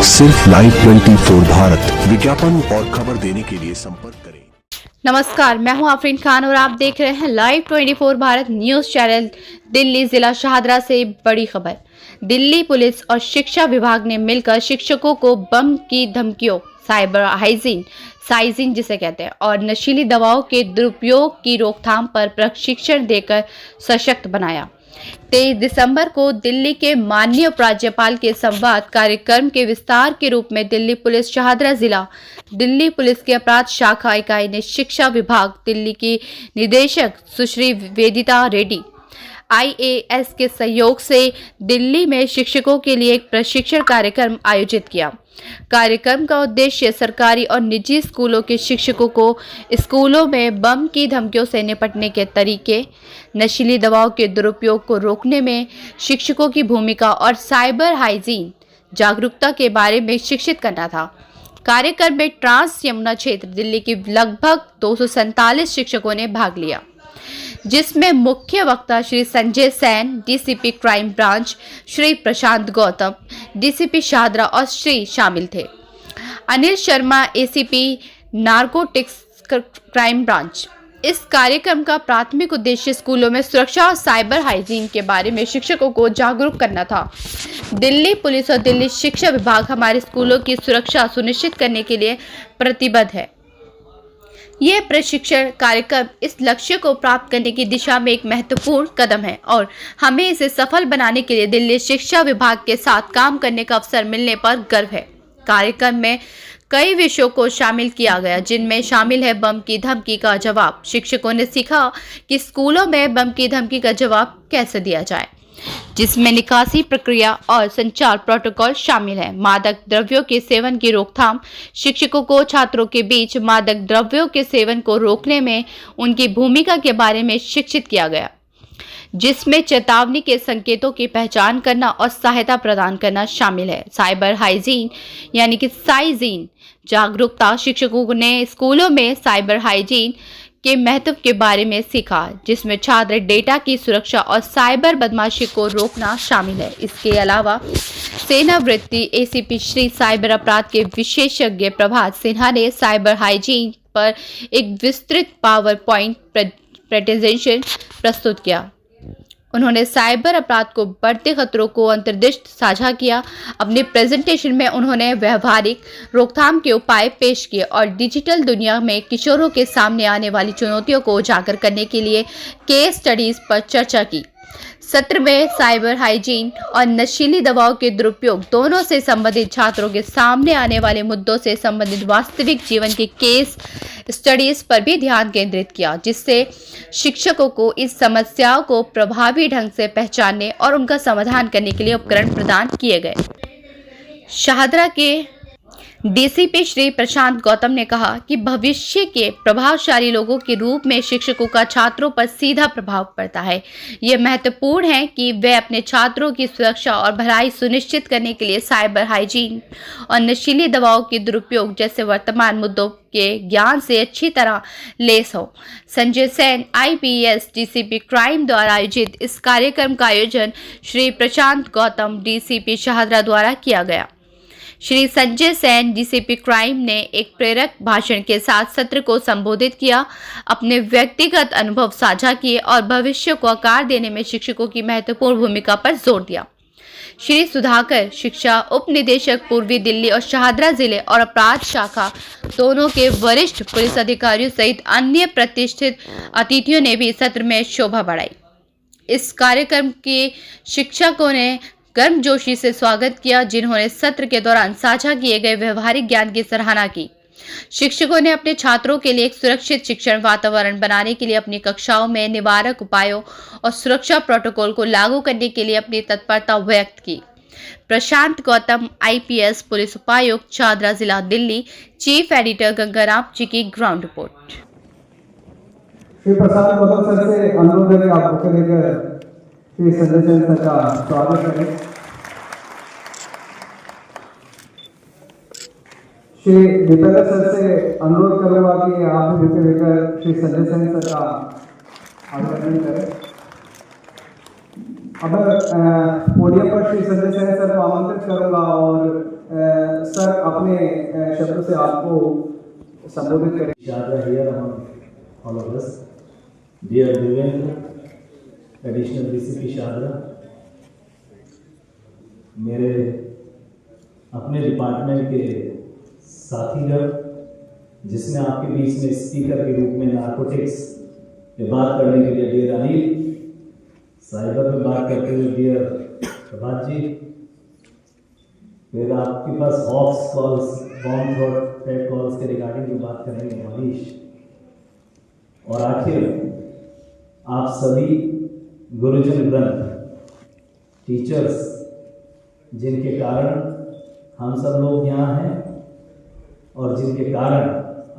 सिर्फ लाइव 24 भारत विज्ञापन और खबर देने के लिए संपर्क करें। नमस्कार, मैं हूं आफरीन खान और आप देख रहे हैं live 24 Bharat news channel. Delhi जिला शाहदरा से बड़ी खबर। दिल्ली पुलिस और शिक्षा विभाग ने मिलकर शिक्षकों को बम की धमकियों, साइबर हाइजीन साइजिंग जिसे कहते हैं, और नशीली दवाओं के दुरुपयोग की रोकथाम पर प्रशिक्षण देकर सशक्त बनाया। 23 दिसंबर को दिल्ली के माननीय उपराज्यपाल के संवाद कार्यक्रम के विस्तार के रूप में दिल्ली पुलिस शाहदरा जिला, दिल्ली पुलिस की अपराध शाखा इकाई ने शिक्षा विभाग दिल्ली की निदेशक सुश्री वेदिता रेड्डी IAS के सहयोग से दिल्ली में शिक्षकों के लिए एक प्रशिक्षण कार्यक्रम आयोजित किया। कार्यक्रम का उद्देश्य सरकारी और निजी स्कूलों के शिक्षकों को स्कूलों में बम की धमकियों से निपटने के तरीके, नशीली दवाओं के दुरुपयोग को रोकने में शिक्षकों की भूमिका और साइबर हाइजीन जागरूकता के बारे में शिक्षित करना था। कार्यक्रम में ट्रांस यमुना क्षेत्र दिल्ली की लगभग 247 शिक्षकों ने भाग लिया, जिसमें मुख्य वक्ता Shri Sanjay Sain DCP crime branch, Shri Prashant Gautam DCP Shahdara और श्री शामिल थे। Anil Sharma ACP narcotics crime branch. इस कार्यक्रम का प्राथमिक उद्देश्य स्कूलों में सुरक्षा और साइबर हाइजीन के बारे में शिक्षकों को जागरूक करना था। दिल्ली पुलिस और दिल्ली शिक्षा विभाग हमारे स्कूलों की सुरक्षा सुनिश्चित करने के लिए प्रतिबद्ध है। यह प्रशिक्षण कार्यक्रम इस लक्ष्य को प्राप्त करने की दिशा में एक महत्वपूर्ण कदम है और हमें इसे सफल बनाने के लिए दिल्ली शिक्षा विभाग के साथ काम करने का अवसर मिलने पर गर्व है। कार्यक्रम में कई विषयों को शामिल किया गया, जिनमें शामिल है बम की धमकी का जवाब। शिक्षकों ने सीखा कि स्कूलों में बम की धमकी का जवाब कैसे दिया जाए, जिसमें निकासी प्रक्रिया और संचार प्रोटोकॉल शामिल है। मादक द्रव्यों के सेवन की रोकथाम। शिक्षकों को छात्रों के बीच मादक द्रव्यों के सेवन को रोकने में उनकी भूमिका के बारे में शिक्षित किया गया, जिसमें चेतावनी के संकेतों की पहचान करना और सहायता प्रदान करना शामिल है। साइबर हाइजीन यानी कि साइजीन जागरूकता। शिक्षकों ने स्कूलों में साइबर हाइजीन के महत्व के बारे में सीखा, जिसमें छात्र डेटा की सुरक्षा और साइबर बदमाशी को रोकना शामिल है। इसके अलावा सेनावृत्ति ACP श्री साइबर अपराध के विशेषज्ञ प्रभात सिन्हा ने साइबर हाइजीन पर एक विस्तृत पावर पॉइंट प्रेजेंटेशन प्रस्तुत किया। उन्होंने साइबर अपराध को बढ़ते खतरों को अंतर्दृष्टि साझा किया। अपने प्रेजेंटेशन में उन्होंने व्यवहारिक रोकथाम के उपाय पेश किए और डिजिटल दुनिया में किशोरों के सामने आने वाली चुनौतियों को उजागर करने के लिए केस स्टडीज पर चर्चा की। सत्र में साइबर हाइजीन और नशीली दवाओं के दुरुपयोग दोनों से संबंधित छात्रों के सामने आने वाले मुद्दों से संबंधित वास्तविक जीवन के केस स्टडीज पर भी ध्यान केंद्रित किया, जिससे शिक्षकों को इस समस्याओं को प्रभावी ढंग से पहचानने और उनका समाधान करने के लिए उपकरण प्रदान किए गए। शाहदरा के DCP श्री प्रशांत गौतम ने कहा कि भविष्य के प्रभावशाली लोगों के रूप में शिक्षकों का छात्रों पर सीधा प्रभाव पड़ता है। यह महत्वपूर्ण है कि वे अपने छात्रों की सुरक्षा और भलाई सुनिश्चित करने के लिए साइबर हाइजीन और नशीली दवाओं के दुरुपयोग जैसे वर्तमान मुद्दों के ज्ञान से अच्छी तरह लैस हो। Sanjay Sain IPS DCP crime द्वारा आयोजित इस कार्यक्रम का आयोजन श्री प्रशांत गौतम DCP शाहदरा द्वारा किया गया। श्री संजय सैन DCP क्राइम ने एक प्रेरक भाषण के साथ सत्र को संबोधित किया, अपने व्यक्तिगत अनुभव साझा किए और भविष्य को आकार देने में शिक्षकों की महत्वपूर्ण भूमिका पर जोर दिया। श्री सुधाकर शिक्षा उप निदेशक पूर्वी दिल्ली और शाहदरा जिले और अपराध शाखा दोनों के वरिष्ठ पुलिस अधिकारियों सहित अन्य प्रतिष्ठित अतिथियों ने भी सत्र में शोभा बढ़ाई। इस कार्यक्रम के शिक्षकों ने गर्मजोशी से स्वागत किया, जिन्होंने सत्र के दौरान साझा किए गए व्यवहारिक ज्ञान की सराहना की। शिक्षकों ने अपने छात्रों के लिए एक सुरक्षित शिक्षण वातावरण बनाने के लिए अपनी कक्षाओं में निवारक उपायों और सुरक्षा प्रोटोकॉल को लागू करने के लिए अपनी तत्परता व्यक्त की। प्रशांत गौतम IPS पुलिस उपायुक्त शाहदरा जिला दिल्ली, चीफ एडिटर गंगाराम जी की ground report. Shri Prashant Gautam sir से अनुरोध है कि आप बुक लेकर श्री संजय सैन सर का स्वागत करें। श्री दीपेंद्र सर से अनुरोध करूंगा कि आप भी बुक लेकर श्री संजय सैन सर का अभिनंदन करें। अब पोडियम पर श्री संजय सैन सर को आमंत्रित करूंगा और सर अपने शब्दों से आपको संबोधित करें। Shadra here among all of us. Dear Devendra, additional DCP Shadra, मेरे अपने डिपार्टमेंट के साथीगण, जिसमें आपके बीच में स्पीकर के रूप में नारकोटिक्स पे बात करने के लिए डियर अनिल, साइबर पे बात करते हुए डियर प्रभात जी, फिर आपके पास hoax calls, bomb threat calls के रिगार्डिंग जो बात करेंगे मनीष, और आखिर आप सभी गुरुजन वृंद, टीचर्स, जिनके कारण हम सब लोग यहाँ हैं और जिनके कारण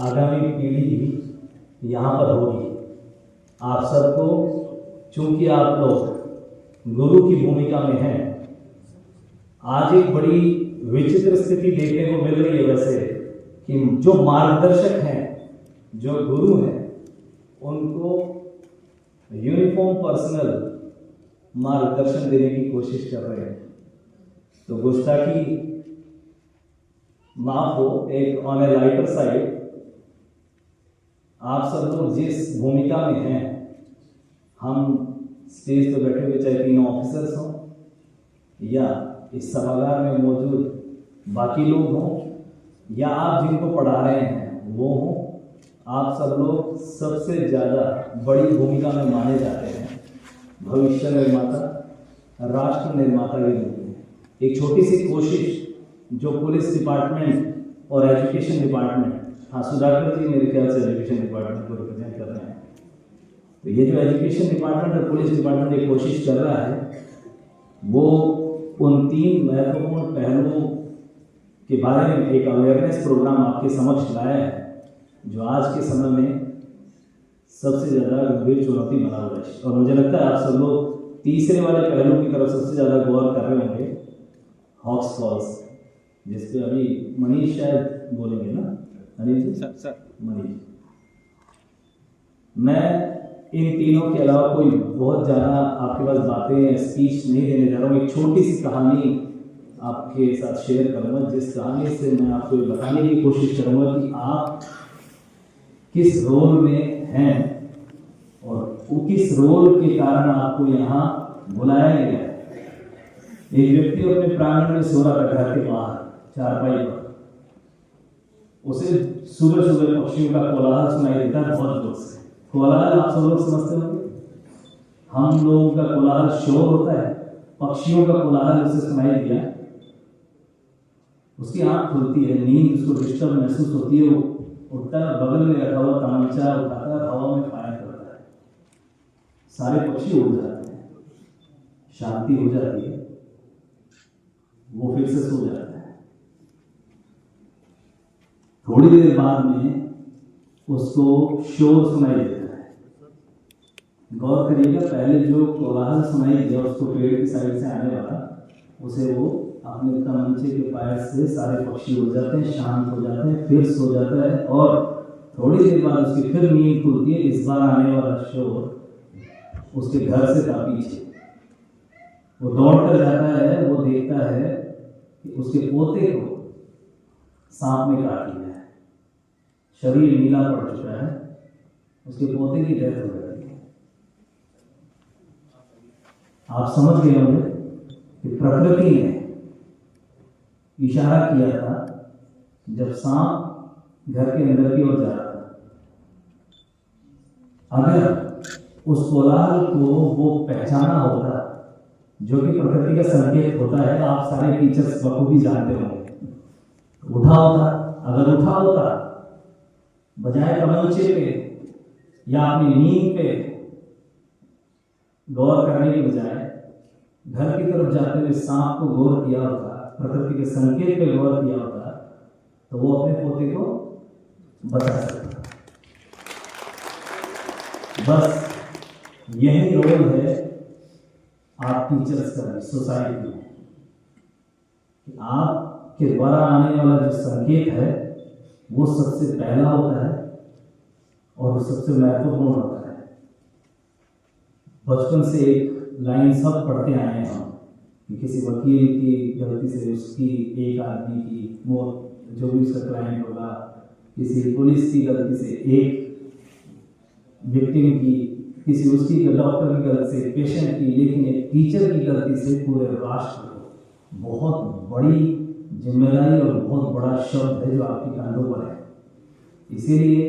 आगामी पीढ़ी भी यहाँ पर होगी। आप सबको, चूंकि आप लोग गुरु की भूमिका में हैं, आज एक बड़ी विचित्र स्थिति देखने को मिल रही है वैसे कि जो मार्गदर्शक हैं, जो गुरु हैं, उनको यूनिफॉर्म पर्सनल मार्गदर्शन देने की कोशिश कर रहे हैं। तो गुस्ताखी माफ हो, एक ऑन ए लाइटर साइड, आप सब लोग जिस भूमिका में हैं, हम स्टेज पर बैठे हुए चाहे 3 ऑफिसर्स हों या इस सभागार में मौजूद बाकी लोग हों या आप जिनको पढ़ा रहे हैं वो हों, आप सब लोग सबसे ज़्यादा बड़ी भूमिका में माने जाते हैं भविष्य निर्माता, राष्ट्र निर्माता के रूप में। एक छोटी सी कोशिश जो पुलिस डिपार्टमेंट और एजुकेशन डिपार्टमेंट, हाँ सुधाकर जी मेरे ख्याल से एजुकेशन डिपार्टमेंट को रिप्रेजेंट कर रहे हैं, तो ये जो एजुकेशन डिपार्टमेंट और पुलिस डिपार्टमेंट एक कोशिश कर रहा है, वो उन 3 महत्वपूर्ण पहलुओं के बारे में एक अवेयरनेस प्रोग्राम आपके समक्ष लाया है, जो आज के समय में सबसे ज़्यादा गंभीर चुनौती बना हुआ है। और मुझे लगता है आप सब लोग तीसरे वाले पहलू की तरफ सबसे ज़्यादा गौर कर रहे होंगे, हॉक्स कॉल्स, जिस पे अभी मनीष शायद बोलेंगे ना। अनिल जी, सर मनीष, मैं इन तीनों के अलावा कोई बहुत ज़्यादा आपके पास बातें स्पीच नहीं देने जा रहा हूँ। एक छोटी सी कहानी आपके साथ शेयर करूँगा, जिस कहानी से मैं आपको बताने की कोशिश करूँगा कि आप किस रोल में हैं और वो किस रोल के कारण आपको यहाँ बुलाया गया है। एक व्यक्ति अपने प्रांगण में सो रहा था, घर के बाहर चारपाई पर, उसे सुबह सुबह पक्षियों का कोलाहल सुनाई देता है, बहुत जोर से। कोलाहल आप सब लोग समझते होंगे, हम लोगों का कोलाहल शोर होता है, पक्षियों का कोलाहल उसे सुनाई दिया। उसकी आंख खुलती है, नींद उसको डिस्टर्ब महसूस होती है, वो उठता है, बगल में रखा हुआ तमंचा उठाता है, हवा में फायर करता है, सारे पक्षी उड़ जाते हैं, शांति हो जाती है, वो फिर से सो जाता है। थोड़ी देर बाद में उसको शोर सुनाई देता है। गौर करिएगा, पहले जो कोलाहल सुनाई दिया उसको पेड़ की साइड से आने वाला, उसे वो अपने तमंचे के फायर से सारे पक्षी उड़ जाते हैं, शांत हो जाते हैं, फिर सो जाता है, और थोड़ी देर बाद उसकी फिर नींद खुलती है। इस बार आने वाला शोर उसके घर से था पीछे। वो दौड़ कर जाता है, वो देखता है कि उसके पोते को सांप ने काट लिया है, शरीर नीला पड़ चुका है, उसके पोते की डेथ हो गई है। आप समझ गए होंगे कि प्रकृति ने इशारा किया था जब सांप घर के अंदर की ओर जा रहा था। अगर उस कोलाहल को वो पहचाना होता, जो कि प्रकृति का संकेत होता है, आप सारे टीचर्स बखूबी जानते होंगे, उठा होता। अगर उठा होता, बजाय तमंचे पे या अपनी नींद पे गौर करने के बजाय घर की तरफ जाते हुए सांप को गौर किया होता, प्रकृति के संकेत पे गौर किया होता, तो वो अपने पोते को बचा सकता। बस यही रोल है आप टीचर्स का सोसाइटी में, कि आपके द्वारा आने वाला जो संकेत है वो सबसे पहला होता है और वो सबसे महत्वपूर्ण होता है। बचपन से एक लाइन सब पढ़ते आए हैं हम कि किसी वकील की गलती से उसकी एक आदमी की मौत, जो भी उसका क्लाइंट होगा, किसी पुलिस की गलती से एक विक्टिम की, किसी उसकी डॉक्टर की गलती से पेशेंट की, लेकिन एक टीचर की गलती से पूरे राष्ट्र को बहुत बड़ी जिम्मेदारी और बहुत बड़ा शब्द है जो आपके कंधों पर है। इसीलिए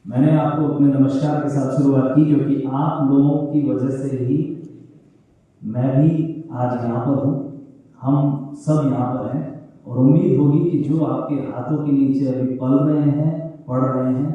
मैंने आपको अपने नमस्कार के साथ शुरुआत की, क्योंकि आप लोगों की वजह से ही मैं भी आज यहाँ पर हूँ, हम सब यहाँ पर हैं। और उम्मीद होगी कि जो आपके हाथों के नीचे अभी पल रहे हैं, पढ़ रहे हैं,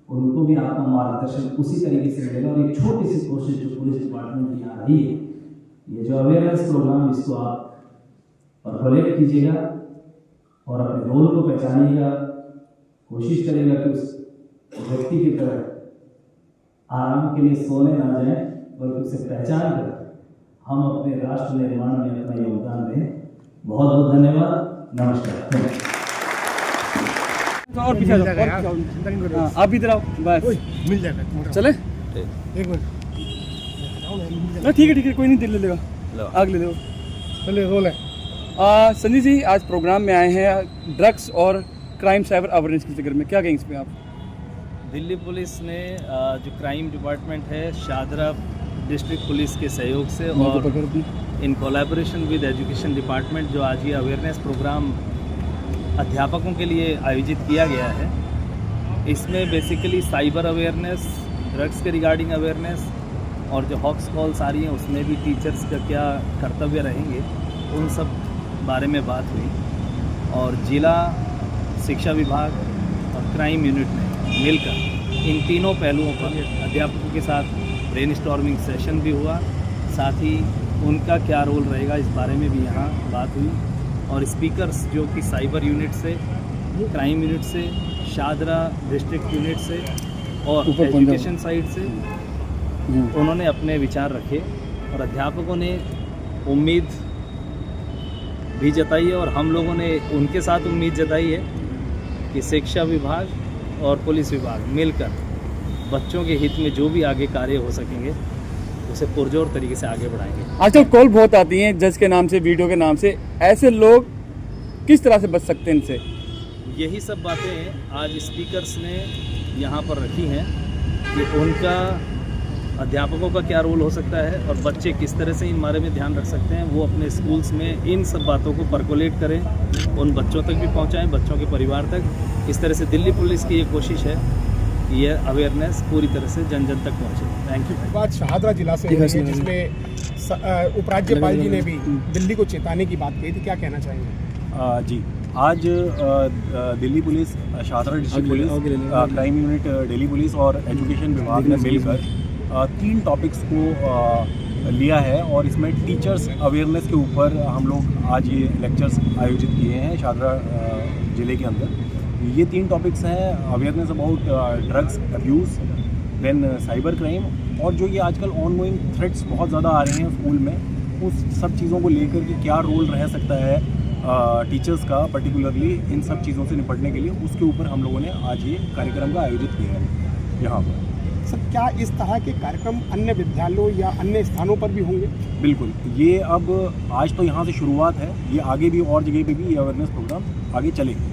उनको भी आपका मार्गदर्शन उसी तरीके से मिलेगा। और एक छोटी सी कोशिश जो पुलिस डिपार्टमेंट की आ रही है, ये जो अवेयरनेस प्रोग्राम, इसको आप परकोलेट कीजिएगा और अपने रोल को पहचानिएगा, कोशिश करेगा कि उस व्यक्ति की तरह आराम के लिए सोने ना जाए, बल्कि उसे पहचान कर हम अपने राष्ट्र निर्माण में अपना योगदान दें। बहुत बहुत धन्यवाद, नमस्कार। और पीछे जाओ, आप भी इधर आओ, बस मिल जाएगा। चले एक मिनट, ठीक है कोई नहीं, दिल ले लेगा, आग ले लो, चले रोल है। संजय जी, आज प्रोग्राम में आए हैं ड्रग्स और क्राइम साइबर अवेयरनेस के जिक्र में, क्या कहेंगे इस पर आप? दिल्ली पुलिस ने जो क्राइम डिपार्टमेंट है शाहदरा डिस्ट्रिक्ट पुलिस के सहयोग से और in collaboration with education department जो आज ये अवेयरनेस प्रोग्राम अध्यापकों के लिए आयोजित किया गया है, इसमें बेसिकली साइबर अवेयरनेस, ड्रग्स के रिगार्डिंग अवेयरनेस और जो हॉक्स कॉल्स आ रही हैं उसमें भी टीचर्स का क्या कर्तव्य रहेंगे, उन सब बारे में बात हुई। और जिला शिक्षा विभाग और क्राइम यूनिट ने मिलकर इन तीनों पहलुओं पर अध्यापकों के साथ ब्रेनस्टॉर्मिंग सेशन भी हुआ, साथ ही उनका क्या रोल रहेगा इस बारे में भी यहाँ बात हुई। और स्पीकर्स जो कि साइबर यूनिट से, क्राइम यूनिट से, शाहदरा डिस्ट्रिक्ट यूनिट से और एजुकेशन साइड से, उन्होंने अपने विचार रखे और अध्यापकों ने उम्मीद भी जताई है और हम लोगों ने उनके साथ उम्मीद जताई है कि शिक्षा विभाग और पुलिस विभाग मिलकर बच्चों के हित में जो भी आगे कार्य हो सकेंगे उसे पुरजोर तरीके से आगे बढ़ाएंगे। आजकल कॉल बहुत आती हैं जज के नाम से, वीडियो के नाम से, ऐसे लोग किस तरह से बच सकते हैं इनसे? यही सब बातें आज स्पीकर्स ने यहाँ पर रखी हैं कि उनका अध्यापकों का क्या रोल हो सकता है और बच्चे किस तरह से इन बारे में ध्यान रख सकते हैं। वो अपने स्कूल्स में इन सब बातों को परकोलेट करें, उन बच्चों तक भी पहुँचाएँ, बच्चों के परिवार तक। इस तरह से दिल्ली पुलिस की ये कोशिश है कि ये अवेयरनेस पूरी तरह से जन जन तक पहुँचे। Thank you. बात शाहदरा जिला से हो रही है, जिसमें उपराज्यपाल जी ने भी दिल्ली को चेताने की बात कही थी, क्या कहना चाहेंगे? जी, आज Delhi police, Shahdara district police, crime unit Delhi police और एजुकेशन विभाग ने मिलकर 3 टॉपिक्स को लिया है और इसमें टीचर्स अवेयरनेस के ऊपर हम लोग आज ये लेक्चर्स आयोजित किए हैं शाहदरा ज़िले के अंदर। ये 3 टॉपिक्स हैं, awareness about drugs abuse, then cyber crime, और जो ये आजकल ऑनगोइंग थ्रेट्स बहुत ज़्यादा आ रहे हैं स्कूल में, उस सब चीज़ों को लेकर के क्या रोल रह सकता है टीचर्स का पर्टिकुलरली इन सब चीज़ों से निपटने के लिए, उसके ऊपर हम लोगों ने आज ये कार्यक्रम का आयोजित किया है यहाँ पर। सर, क्या इस तरह के कार्यक्रम अन्य विद्यालयों या अन्य स्थानों पर भी होंगे? बिल्कुल, ये अब आज तो यहाँ से शुरुआत है, ये आगे भी और जगह पे भी ये अवेयरनेस प्रोग्राम आगे चलेंगे।